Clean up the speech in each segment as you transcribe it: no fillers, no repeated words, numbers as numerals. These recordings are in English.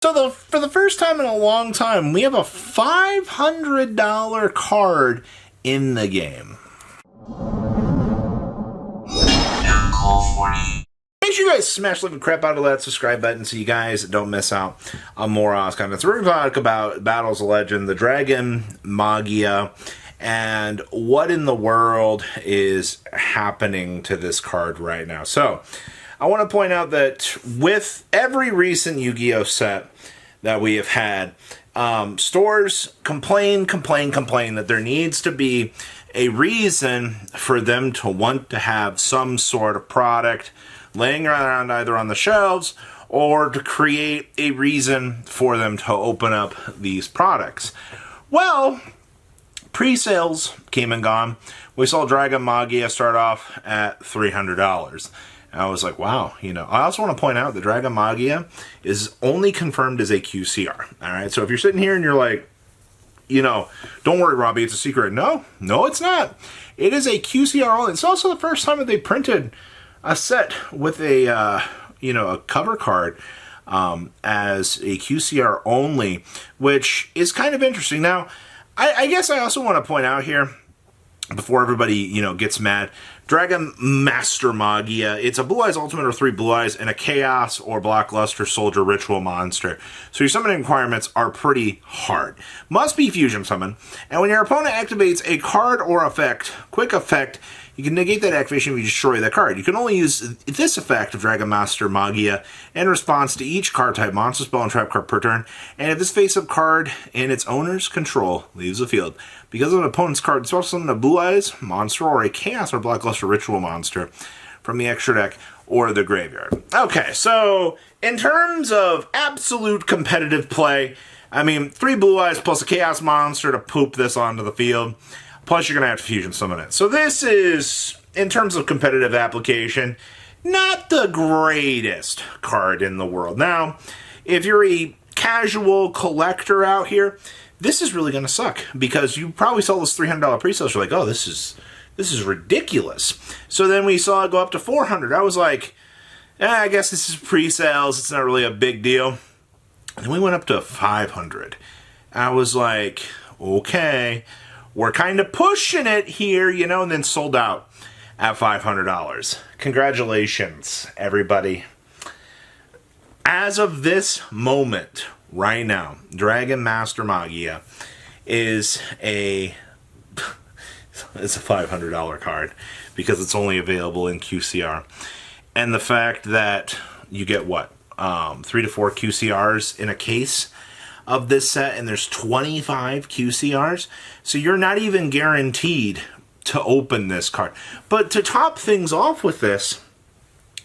So for the first time in a long time, we have a $500 card in the game. Make sure you guys smash the crap out of that subscribe button so you guys don't miss out on more awesome content. So we're going to talk about Battles of Legend, the Dragon Magia, and what in the world is happening to this card right now. So I want to point out that with every recent Yu-Gi-Oh set that we have had, stores complain that there needs to be a reason for them to want to have some sort of product laying around either on the shelves or to create a reason for them to open up these products. Well, pre-sales came and gone. We saw Dragon Magia start off at $300. And I was like, wow, you know. I also want to point out that Dragon Magia is only confirmed as a QCR. All right, so if you're sitting here and you're like, you know, don't worry, Robbie, it's a secret. No, it's not. It is a QCR only. It's also the first time that they printed a set with a, a cover card as a QCR only, which is kind of interesting. Now, I guess I also want to point out here, before everybody, gets mad, Dragon Master Magia, it's a Blue Eyes Ultimate or 3 Blue Eyes and a Chaos or Blackluster Soldier Ritual Monster. So your summoning requirements are pretty hard. Must be Fusion Summon, and when your opponent activates a card or effect, quick effect, you can negate that activation if you destroy that card. You can only use this effect of Dragon Master Magia in response to each card type, monster, spell, and trap card per turn, and if this face-up card in its owner's control leaves the field, because of an opponent's card, special summon a Blue Eyes monster or a Chaos or Blackluster Ritual monster from the extra deck or the graveyard. Okay, so in terms of absolute competitive play, I mean, 3 Blue Eyes plus a Chaos monster to poop this onto the field. Plus, you're going to have to Fusion Summon it. So this is, in terms of competitive application, not the greatest card in the world. Now, if you're a casual collector out here, this is really going to suck, because you probably saw this $300 pre-sales. You're like, oh, this is ridiculous. So then we saw it go up to $400. I was like, I guess this is pre-sales. It's not really a big deal. And then we went up to $500. I was like, okay, we're kind of pushing it here, and then sold out at $500. Congratulations, everybody. As of this moment, right now, Dragon Master Magia is it's a $500 card because it's only available in QCR. And the fact that you get, 3 to 4 QCRs in a case of this set, and there's 25 QCRs, so you're not even guaranteed to open this card. But to top things off with this,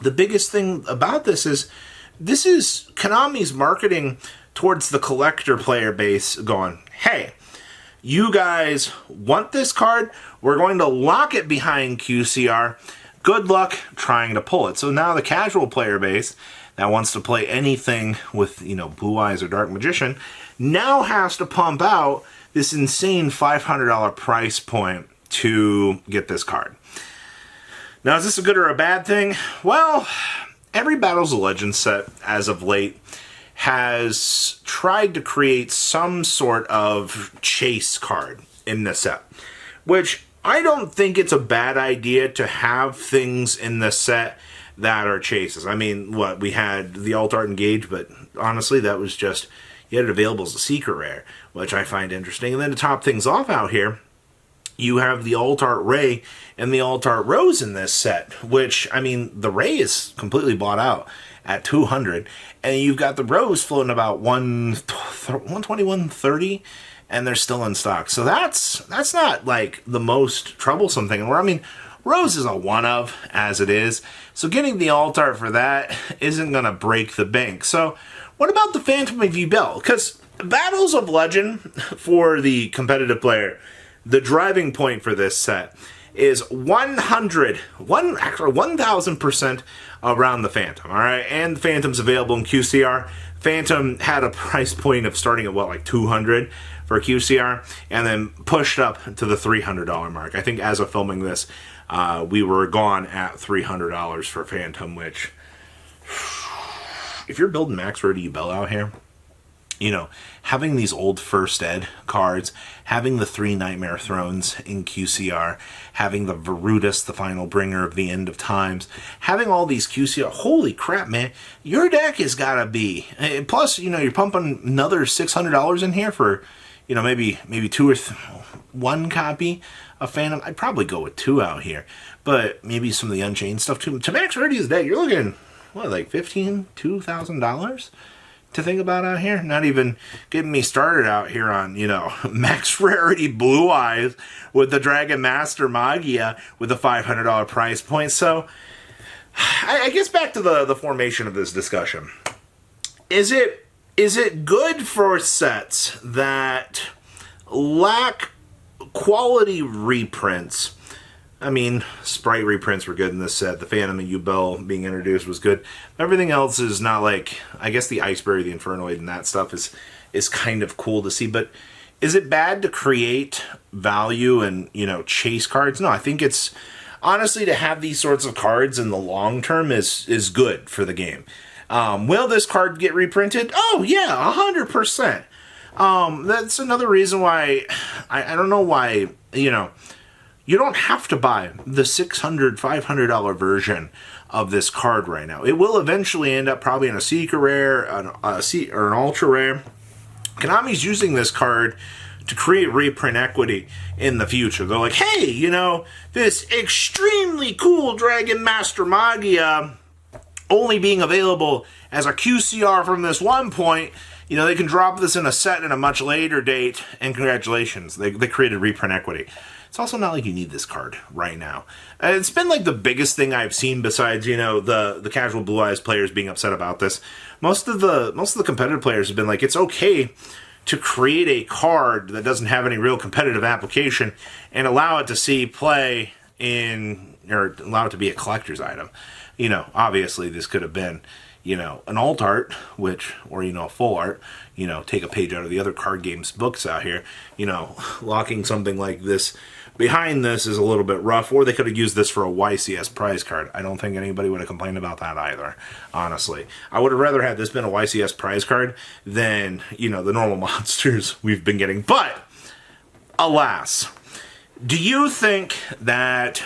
the biggest thing about this is Konami's marketing towards the collector player base, going, hey, you guys want this card? We're going to lock it behind QCR. Good luck trying to pull it. So now the casual player base that wants to play anything with, Blue Eyes or Dark Magician now has to pump out this insane $500 price point to get this card. Now, is this a good or a bad thing? Well, every Battles of Legends set as of late has tried to create some sort of chase card in the set, which I don't think it's a bad idea to have things in the set that are chases. I mean, we had the Alt Art Engage, but honestly, that was just, you had it available as a secret rare, which I find interesting. And then to top things off out here, you have the Alt Art Ray and the Alt Art Rose in this set, which, I mean, the Ray is completely bought out at $200, and you've got the Rose floating about $120, $130, and they're still in stock. So that's not like the most troublesome thing. I mean, Rose is a one-of as it is, so getting the alt art for that isn't going to break the bank. So what about the Phantom of Yubel? Because Battles of Legend, for the competitive player, the driving point for this set is 1,000% around the Phantom, all right? And the Phantom's available in QCR. Phantom had a price point of starting at, like 200 for QCR, and then pushed up to the $300 mark. I think as of filming this, we were gone at $300 for Phantom, which, if you're building Max Ready Bell out here, you know, having these old First Ed cards, having the 3 Nightmare Thrones in QCR, having the Varutus, the Final Bringer of the End of Times, having all these QCR, holy crap, man, your deck has got to be, plus, you know, you're pumping another $600 in here for, you know, maybe 2 or 1 copy of Phantom. I'd probably go with 2 out here, but maybe some of the Unchained stuff too. To max Rarity's deck, you're looking, what, like $2,000? To think about out here, not even getting me started out here on, you know, max rarity Blue Eyes with the Dragon Master Magia with a $500 price point. So I guess back to the formation of this discussion. Is it good for sets that lack quality reprints? I mean, Sprite reprints were good in this set. The Phantom and U-Bell being introduced was good. Everything else is not like, I guess the Iceberry, the Infernoid, and that stuff is kind of cool to see. But is it bad to create value and, you know, chase cards? No, I think it's, honestly, to have these sorts of cards in the long term is good for the game. Will this card get reprinted? Oh, yeah, 100%. That's another reason why, I don't know why, you know, you don't have to buy the $600, $500 version of this card right now. It will eventually end up probably in a secret rare, or an ultra rare. Konami's using this card to create reprint equity in the future. They're like, hey, you know, this extremely cool Dragon Master Magia only being available as a QCR from this one point, you know, they can drop this in a set in a much later date, and congratulations, they created reprint equity. It's also not like you need this card right now. It's been like the biggest thing I've seen besides, you know, the casual Blue Eyes players being upset about this. Most of the competitive players have been like, it's okay to create a card that doesn't have any real competitive application and allow it to see play in, or allow it to be a collector's item. You know, obviously this could have been, you know, an alt art, which, or, you know, a full art, you know, take a page out of the other card games books out here, you know, locking something like this behind this is a little bit rough, or they could have used this for a YCS prize card. I don't think anybody would have complained about that either, honestly. I would have rather had this been a YCS prize card than, you know, the normal monsters we've been getting. But, alas, do you think that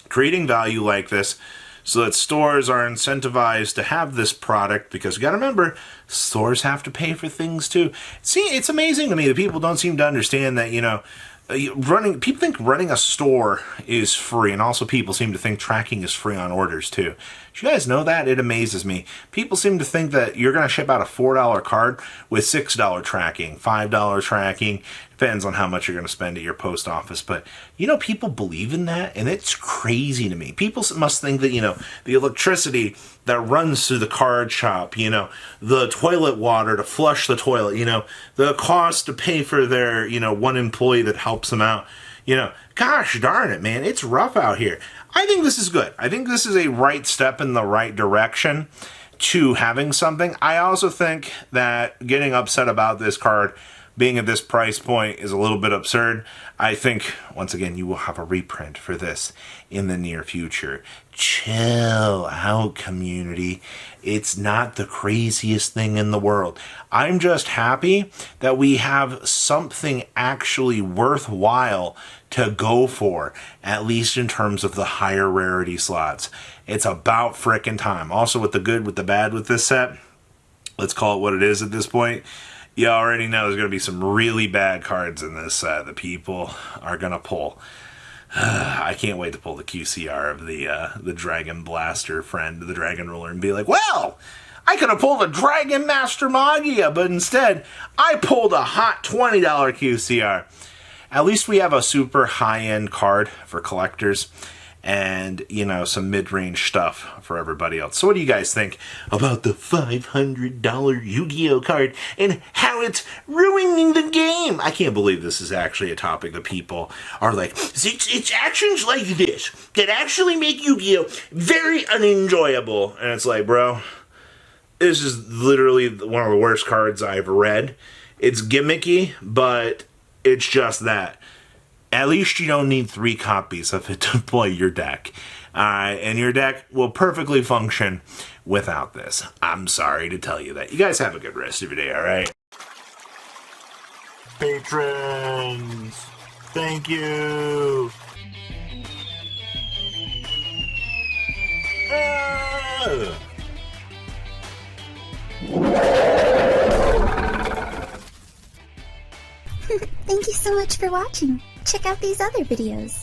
creating value like this so that stores are incentivized to have this product, because you got to remember, stores have to pay for things too. See, it's amazing to me that people don't seem to understand that, you know, people think running a store is free, and also people seem to think tracking is free on orders too. Do you guys know that? It amazes me. People seem to think that you're going to ship out a $4 card with $6 tracking, $5 tracking. Depends on how much you're going to spend at your post office. But, you know, people believe in that, and it's crazy to me. People must think that, you know, the electricity that runs through the card shop, you know, the toilet water to flush the toilet, you know, the cost to pay for their, you know, one employee that helps them out. You know, gosh darn it, man, it's rough out here. I think this is good. I think this is a right step in the right direction to having something. I also think that getting upset about this card being at this price point is a little bit absurd. I think, once again, you will have a reprint for this in the near future. Chill out, community. It's not the craziest thing in the world. I'm just happy that we have something actually worthwhile to go for, at least in terms of the higher rarity slots. It's about frickin' time. Also, with the good, with the bad with this set, let's call it what it is at this point. You already know there's going to be some really bad cards in this set that people are going to pull. I can't wait to pull the QCR of the Dragon Blaster friend, the Dragon Ruler, and be like, well, I could have pulled a Dragon Master Magia, but instead, I pulled a hot $20 QCR. At least we have a super high-end card for collectors, and, you know, some mid-range stuff for everybody else. So what do you guys think about the $500 Yu-Gi-Oh card and how it's ruining the game? I can't believe this is actually a topic that people are like, it's actions like this that actually make Yu-Gi-Oh very unenjoyable. And it's like, bro, this is literally one of the worst cards I've read. It's gimmicky, but it's just that. At least you don't need 3 copies of it to play your deck. And your deck will perfectly function without this. I'm sorry to tell you that. You guys have a good rest of your day, alright? Patrons! Thank you! Thank you so much for watching. Check out these other videos.